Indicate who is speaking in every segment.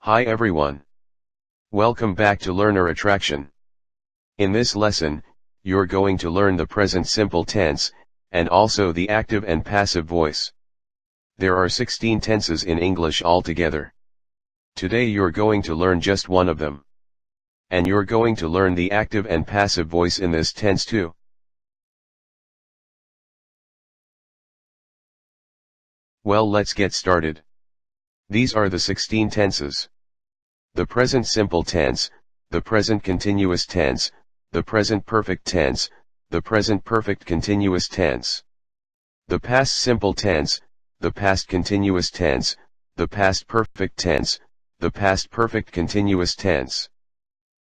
Speaker 1: Hi everyone. Welcome back to Learner Attraction. In this lesson, you're going to learn the present simple tense, and also the active and passive voice. There are 16 tenses in English altogether. Today you're going to learn just one of them. And you're going to learn the active and passive voice in this tense too. Well, let's get started. These are the 16 tenses. The present simple tense, the present continuous tense, the present perfect tense, the present perfect continuous tense. The past simple tense, the past continuous tense, the past perfect tense, the past perfect continuous tense.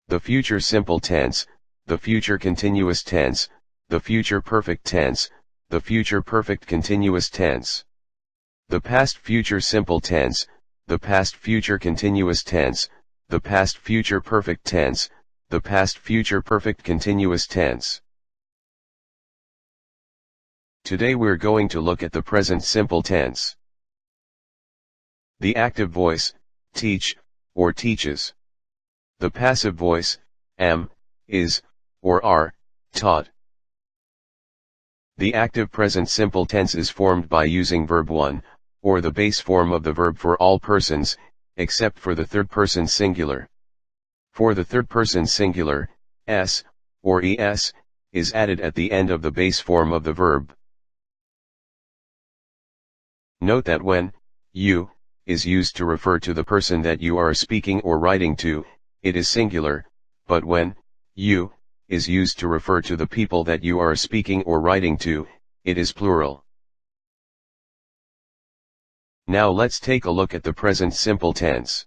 Speaker 1: The future simple tense, the future continuous tense, the future perfect tense, the future perfect continuous tense. The past future simple tense, the past future continuous tense, the past future perfect tense, the past future perfect continuous tense. Today we're going to look at the present simple tense. The active voice, teach, or teaches. The passive voice, am, is, or are, taught. The active present simple tense is formed by using verb 1, or the base form of the verb for all persons, except for the third person singular. For the third person singular, s, or es, is added at the end of the base form of the verb. Note that when you is used to refer to the person that you are speaking or writing to, it is singular, but when you is used to refer to the people that you are speaking or writing to, it is plural. Now let's take a look at the present simple tense.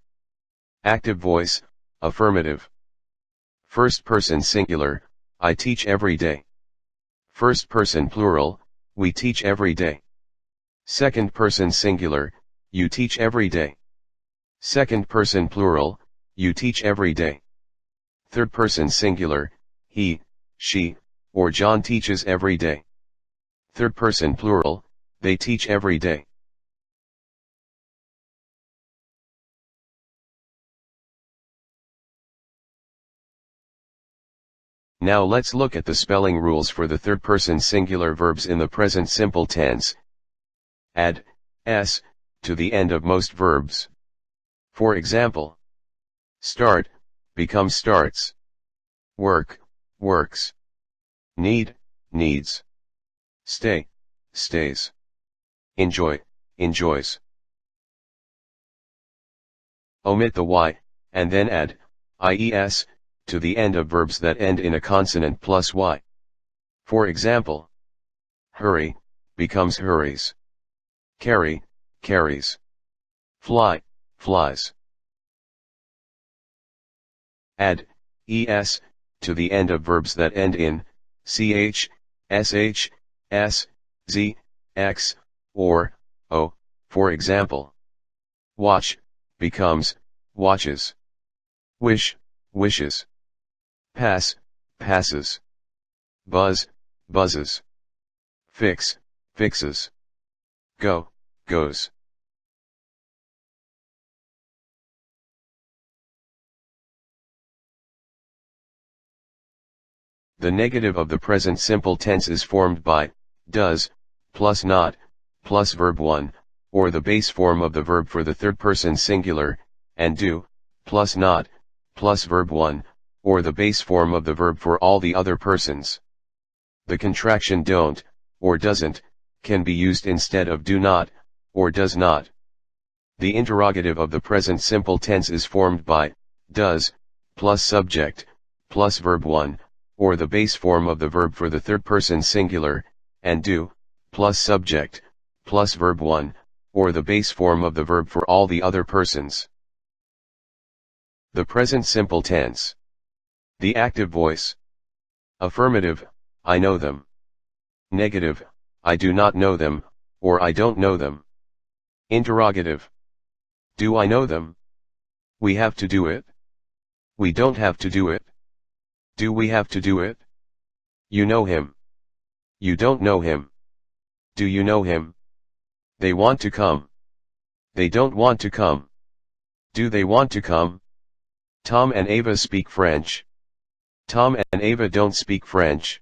Speaker 1: Active voice, affirmative. First person singular, I teach every day. First person plural, we teach every day. Second person singular, you teach every day. Second person plural, you teach every day. Third person singular, he, she, or John teaches every day. Third person plural, they teach every day. Now let's look at the spelling rules for the third person singular verbs in the present simple tense. Add s to the end of most verbs. For example, start becomes starts. Work, works. Need, needs. Stay, stays. Enjoy, enjoys. Omit the y, and then add ies to the end of verbs that end in a consonant plus y. For example, hurry becomes hurries. Carry, carries. Fly, flies. Add es to the end of verbs that end in ch, sh, s, z, x, or o. For example, watch becomes watches. Wish, wishes. Pass, passes. Buzz, buzzes. Fix, fixes. Go, goes. The negative of the present simple tense is formed by does, plus not, plus verb 1, or the base form of the verb for the third person singular, and do, plus not, plus verb 1, or the base form of the verb for all the other persons. The contraction don't, or doesn't, can be used instead of do not, or does not. The interrogative of the present simple tense is formed by does, plus subject, plus verb 1, or the base form of the verb for the third person singular, and do, plus subject, plus verb 1, or the base form of the verb for all the other persons. The present simple tense. The active voice. Affirmative, I know them. Negative, I do not know them, or I don't know them. Interrogative. Do I know them? We have to do it. We don't have to do it. Do we have to do it? You know him. You don't know him. Do you know him? They want to come. They don't want to come. Do they want to come? Tom and Ava speak French. Tom and Ava don't speak French.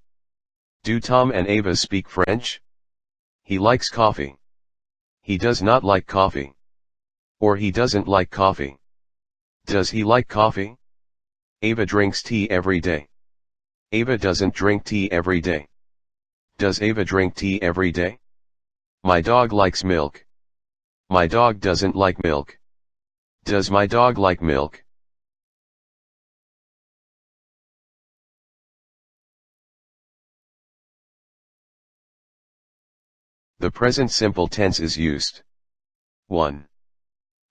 Speaker 1: Do Tom and Ava speak French? He likes coffee. He does not like coffee. Or he doesn't like coffee. Does he like coffee? Ava drinks tea every day. Ava doesn't drink tea every day. Does Ava drink tea every day? My dog likes milk. My dog doesn't like milk. Does my dog like milk? The present simple tense is used. 1.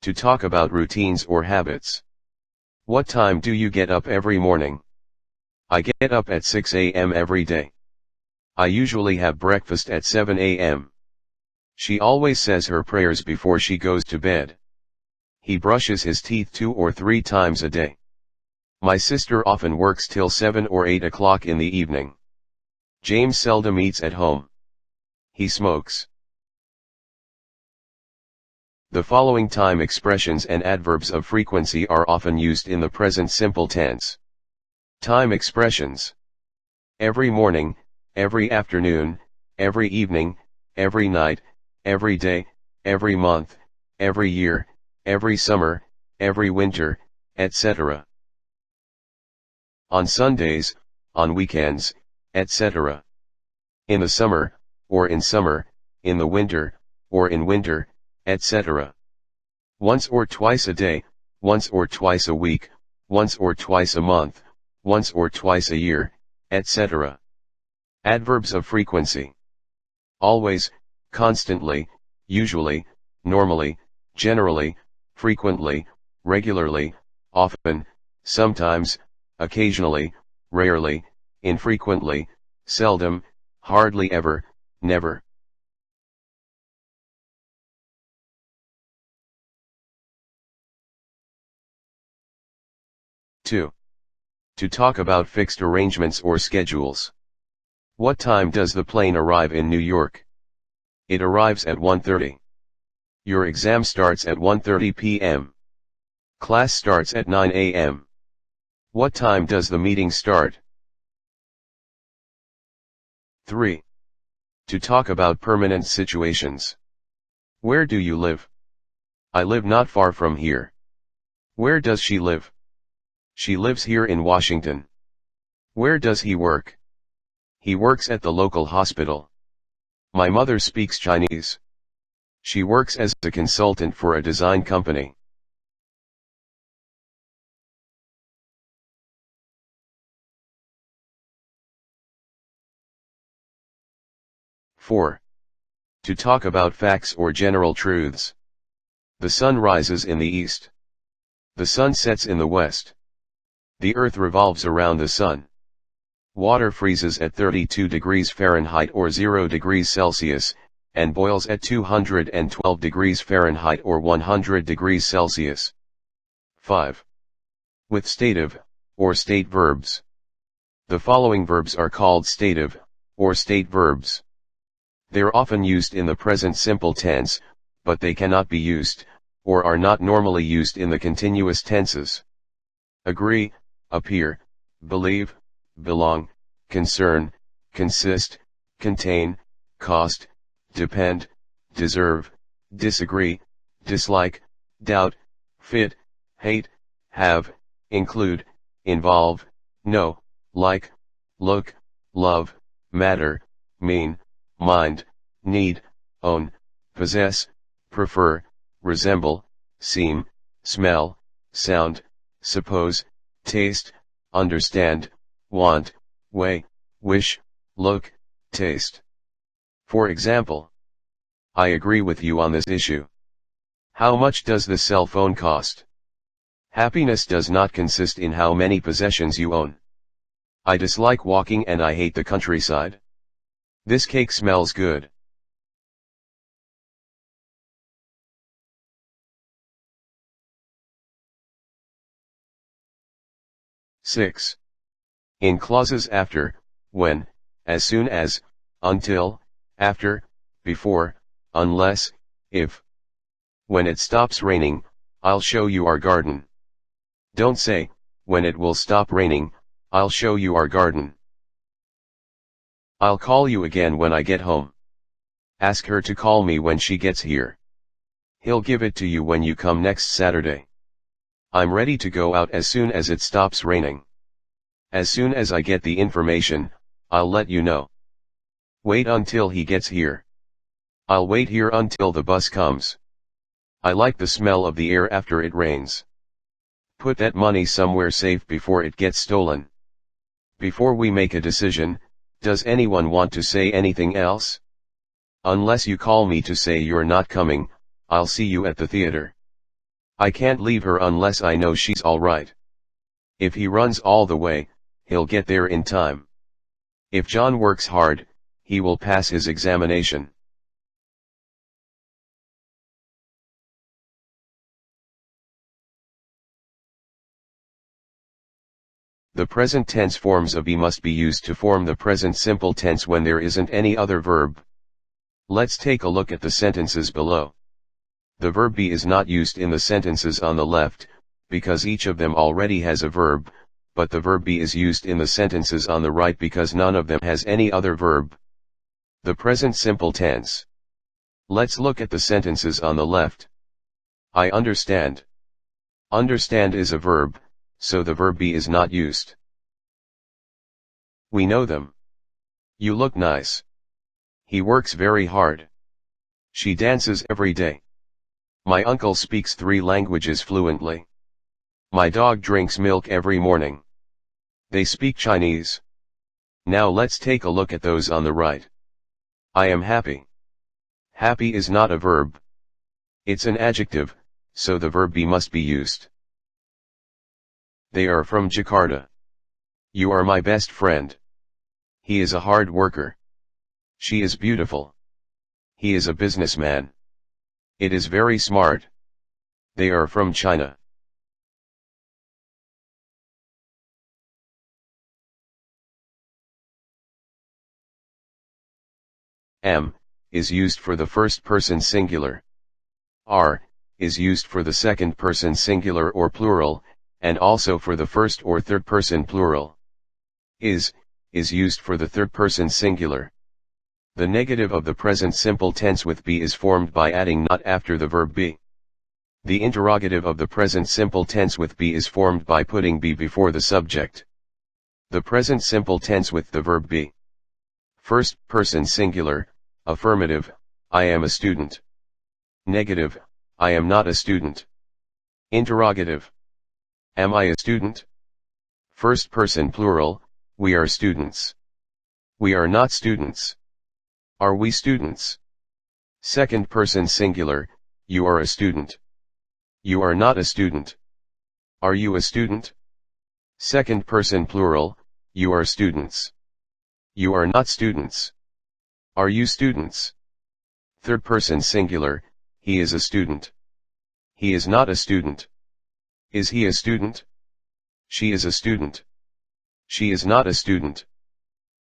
Speaker 1: To talk about routines or habits. What time do you get up every morning? I get up at 6 a.m. every day. I usually have breakfast at 7 a.m. She always says her prayers before she goes to bed. He brushes his teeth 2 or 3 times a day. My sister often works till 7 or 8 o'clock in the evening. James seldom eats at home. He smokes. The following time expressions and adverbs of frequency are often used in the present simple tense. Time expressions. Every morning, every afternoon, every evening, every night, every day, every month, every year, every summer, every winter, etc. On Sundays, on weekends, etc. In the summer, or in summer, in the winter, or in winter, etc. Once or twice a day, once or twice a week, once or twice a month, once or twice a year, etc. Adverbs of frequency. Always, constantly, usually, normally, generally, frequently, regularly, often, sometimes, occasionally, rarely, infrequently, seldom, hardly ever, never. 2. To talk about fixed arrangements or schedules. What time does the plane arrive in New York? It arrives at 1:30. Your exam starts at 1:30 p.m. Class starts at 9 a.m. What time does the meeting start? 3. To talk about permanent situations. Where do you live? I live not far from here. Where does she live? She lives here in Washington. Where does he work? He works at the local hospital. My mother speaks Chinese. She works as a consultant for a design company. Four. To talk about facts or general truths. The sun rises in the east. The sun sets in the west. The earth revolves around the sun. Water freezes at 32 degrees Fahrenheit or 0 degrees Celsius, and boils at 212 degrees Fahrenheit or 100 degrees Celsius. 5. With stative, or state verbs. The following verbs are called stative, or state verbs. They're often used in the present simple tense, but they cannot be used, or are not normally used in the continuous tenses. Agree, appear, believe, belong, concern, consist, contain, cost, depend, deserve, disagree, dislike, doubt, fit, hate, have, include, involve, know, like, look, love, matter, mean, mind, need, own, possess, prefer, resemble, seem, smell, sound, suppose, taste, understand, want, weigh, wish, look, taste. For example, I agree with you on this issue. How much does this cell phone cost? Happiness does not consist in how many possessions you own. I dislike walking and I hate the countryside. This cake smells good. Six. In clauses after, when, as soon as, until, after, before, unless, if. When it stops raining, I'll show you our garden. Don't say, when it will stop raining, I'll show you our garden. I'll call you again when I get home. Ask her to call me when she gets here. He'll give it to you when you come next Saturday. I'm ready to go out as soon as it stops raining. As soon as I get the information, I'll let you know. Wait until he gets here. I'll wait here until the bus comes. I like the smell of the air after it rains. Put that money somewhere safe before it gets stolen. Before we make a decision, does anyone want to say anything else? Unless you call me to say you're not coming, I'll see you at the theater. I can't leave her unless I know she's all right. If he runs all the way, he'll get there in time. If John works hard, he will pass his examination. The present tense forms of be must be used to form the present simple tense when there isn't any other verb. Let's take a look at the sentences below. The verb be is not used in the sentences on the left, because each of them already has a verb, but the verb be is used in the sentences on the right because none of them has any other verb. The present simple tense. Let's look at the sentences on the left. I understand. Understand is a verb, so the verb be is not used. We know them. You look nice. He works very hard. She dances every day. My uncle speaks 3 languages fluently. My dog drinks milk every morning. They speak Chinese. Now let's take a look at those on the right. I am happy. Happy is not a verb. It's an adjective, so the verb be must be used. They are from Jakarta. You are my best friend. He is a hard worker. She is beautiful. He is a businessman. It is very smart. They are from China. Am is used for the first person singular. Are is used for the second person singular or plural, and also for the first or third person plural. Is used for the third person singular. The negative of the present simple tense with be is formed by adding not after the verb be. The interrogative of the present simple tense with be is formed by putting be before the subject. The present simple tense with the verb be. First person singular, affirmative, I am a student. Negative, I am not a student. Interrogative. Am I a student? First person plural, we are students. We are not students. Are we students? Second person singular, you are a student. You are not a student. Are you a student? Second person plural, you are students. You are not students. Are you students? Third person singular, he is a student. He is not a student. Is he a student? She is a student. She is not a student.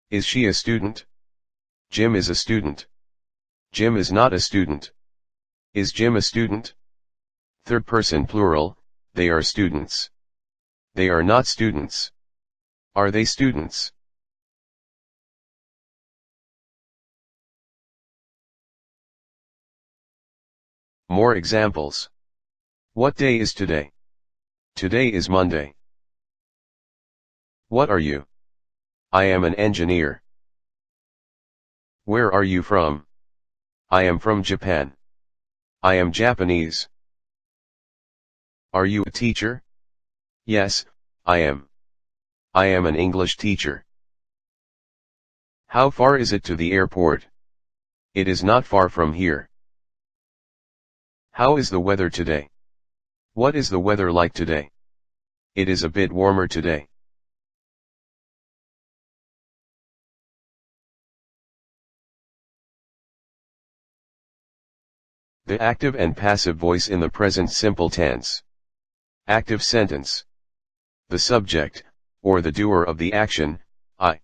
Speaker 1: Is she a student? Jim is a student. Jim is not a student. Is Jim a student? Third person plural, they are students. They are not students. Are they students? More examples. What day is today? Today is Monday. What are you? I am an engineer. Where are you from? I am from Japan. I am Japanese. Are you a teacher? Yes, I am. I am an English teacher. How far is it to the airport? It is not far from here. How is the weather today? What is the weather like today? It is a bit warmer today. The active and passive voice in the present simple tense. Active sentence. The subject, or the doer of the action, I.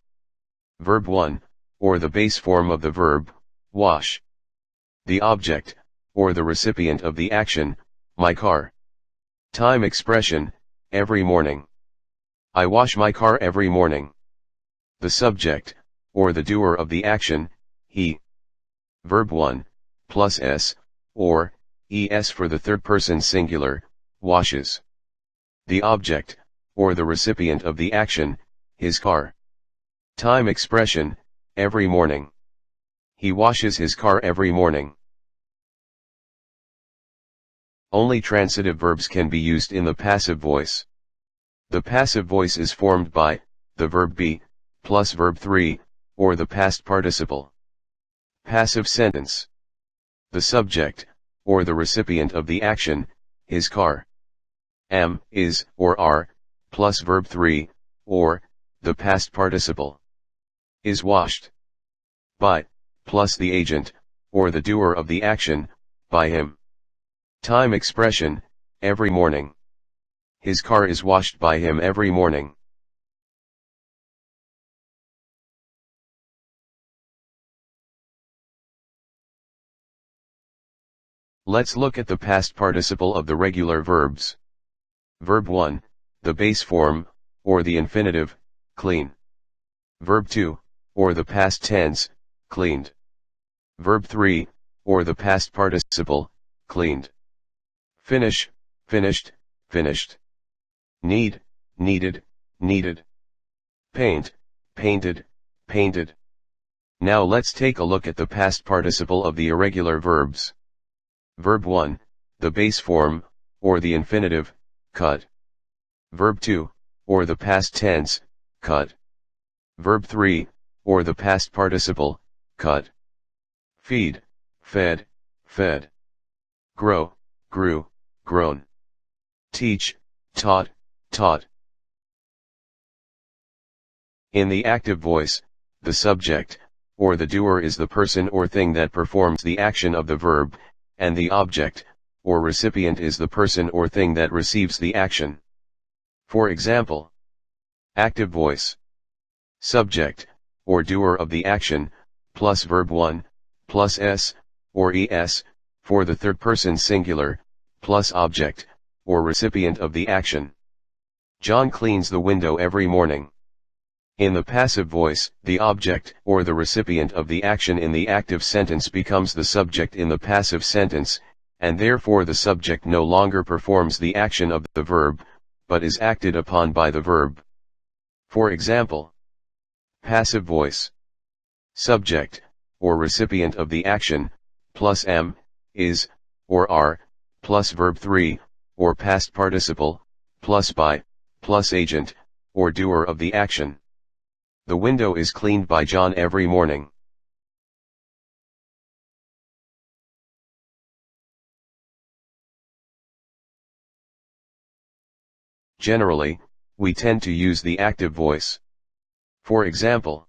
Speaker 1: Verb 1, or the base form of the verb, wash. The object, or the recipient of the action, my car. Time expression, every morning. I wash my car every morning. The subject, or the doer of the action, he. Verb 1, plus s, or, es for the third person singular, washes. The object, or the recipient of the action, his car. Time expression, every morning. He washes his car every morning. Only transitive verbs can be used in the passive voice. The passive voice is formed by the verb be plus verb 3, or the past participle. Passive sentence. The subject, or the recipient of the action, his car. Am, is, or are, plus verb 3, or, the past participle. Is washed. By, plus the agent, or the doer of the action, by him. Time expression, every morning. His car is washed by him every morning. Let's look at the past participle of the regular verbs. Verb 1, the base form, or the infinitive, clean. Verb 2, or the past tense, cleaned. Verb 3, or the past participle, cleaned. Finish, finished, finished. Need, needed, needed. Paint, painted, painted. Now let's take a look at the past participle of the irregular verbs. Verb 1, the base form, or the infinitive, cut. Verb 2, or the past tense, cut. Verb 3, or the past participle, cut. Feed, fed, fed. Grow, grew, grown. Teach, taught, taught. In the active voice, the subject, or the doer is the person or thing that performs the action of the verb, and the object, or recipient is the person or thing that receives the action. For example, active voice. Subject, or doer of the action, plus verb 1, plus s, or es, for the third person singular, plus object, or recipient of the action. John cleans the window every morning. In the passive voice, the object, or the recipient of the action in the active sentence becomes the subject in the passive sentence, and therefore the subject no longer performs the action of the verb, but is acted upon by the verb. For example, passive voice. Subject, or recipient of the action, plus am, is, or are, plus verb 3, or past participle, plus by, plus agent, or doer of the action. The window is cleaned by John every morning. Generally, we tend to use the active voice. For example,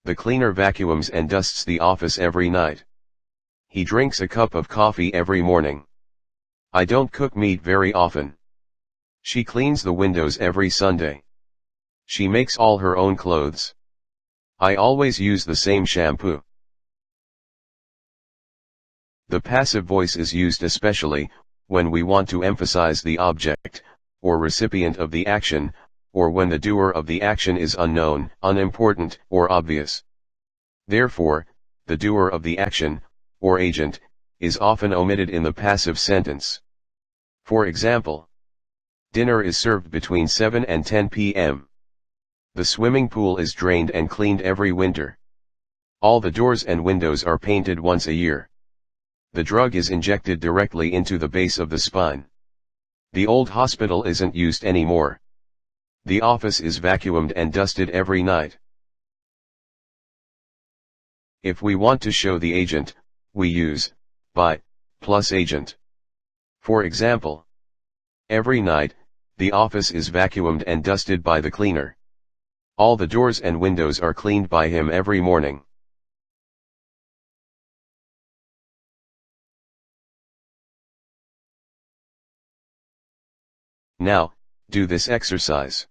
Speaker 1: the cleaner vacuums and dusts the office every night. He drinks a cup of coffee every morning. I don't cook meat very often. She cleans the windows every Sunday. She makes all her own clothes. I always use the same shampoo. The passive voice is used especially when we want to emphasize the object, or recipient of the action, or when the doer of the action is unknown, unimportant, or obvious. Therefore, the doer of the action, or agent, is often omitted in the passive sentence. For example, dinner is served between 7 and 10 p.m. The swimming pool is drained and cleaned every winter. All the doors and windows are painted once a year. The drug is injected directly into the base of the spine. The old hospital isn't used anymore. The office is vacuumed and dusted every night. If we want to show the agent, we use by plus agent. For example, every night, the office is vacuumed and dusted by the cleaner. All the doors and windows are cleaned by him every morning. Now, do this exercise.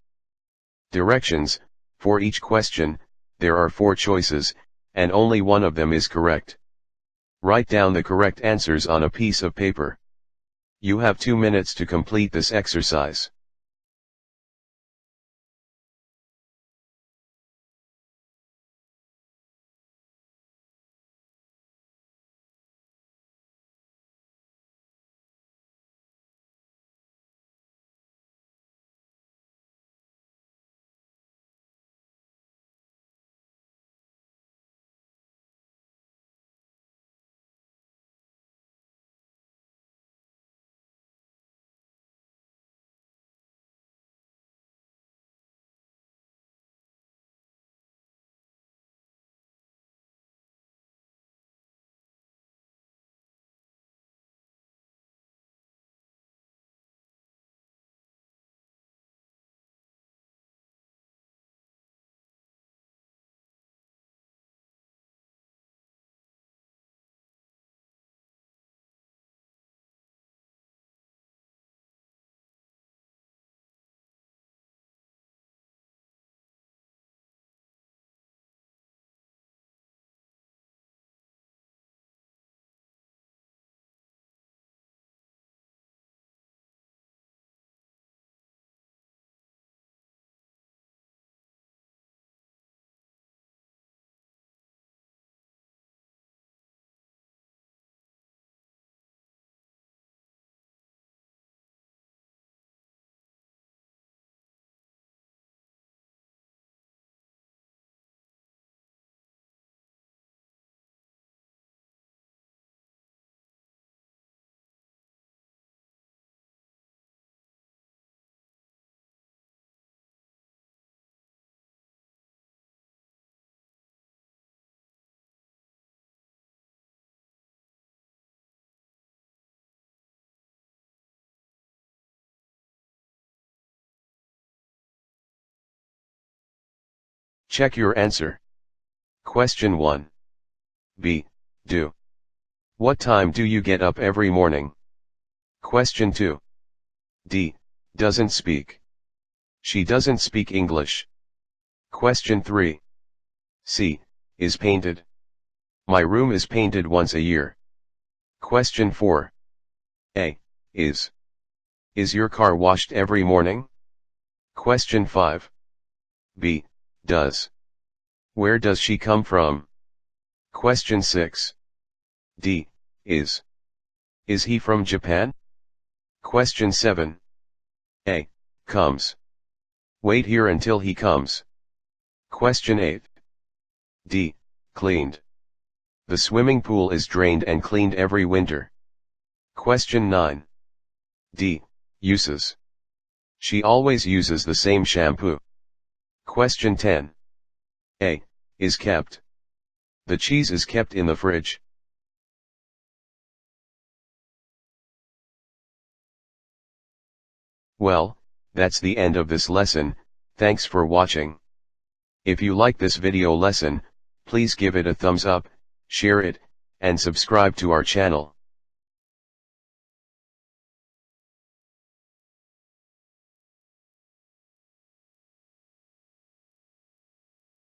Speaker 1: Directions: for each question, there are 4 choices, and only one of them is correct. Write down the correct answers on a piece of paper. You have 2 minutes to complete this exercise. Check your answer. Question 1. B. Do. What time do you get up every morning? Question 2. D. Doesn't speak. She doesn't speak English. Question 3. C. Is painted. My room is painted once a year. Question 4. A. Is. Is your car washed every morning? Question 5. B. Does. Where does she come from? Question 6. D. Is. Is he from Japan? Question 7. A. Comes. Wait here until he comes. Question 8. D. Cleaned. The swimming pool is drained and cleaned every winter. Question 9. D. Uses. She always uses the same shampoo. Question 10. A. Is kept. The cheese is kept in the fridge. Well, that's the end of this lesson. Thanks for watching. If you like this video lesson, please give it a thumbs up, share it, and subscribe to our channel.